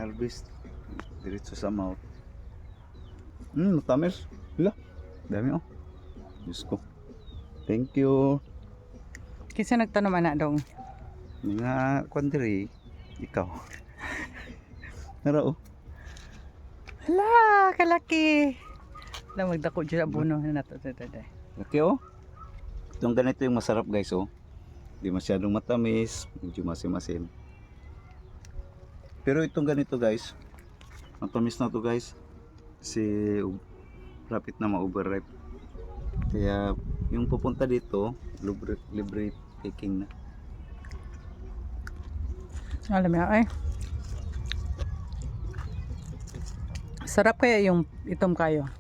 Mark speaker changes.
Speaker 1: harvest diretso sa mouth. Matamis. Wala. Dami oh. Diyos ko. Thank you.
Speaker 2: Kinsa nagtanom anak dong?
Speaker 1: Mga kwandiri. Ikaw. Nara oh.
Speaker 2: Hala, kalaki. Hala, magdako dyan abono na nato.
Speaker 1: Laki oh. Itong ganito yung masarap guys oh. Hindi masyadong matamis. Medyo masim-masim. Pero itong ganito guys. Matamis na to guys. Kasi rapid na ma-overripe. Kaya yung pupunta dito, libre taking na.
Speaker 2: Alam mo ay. Sarap kaya yung itom kayo.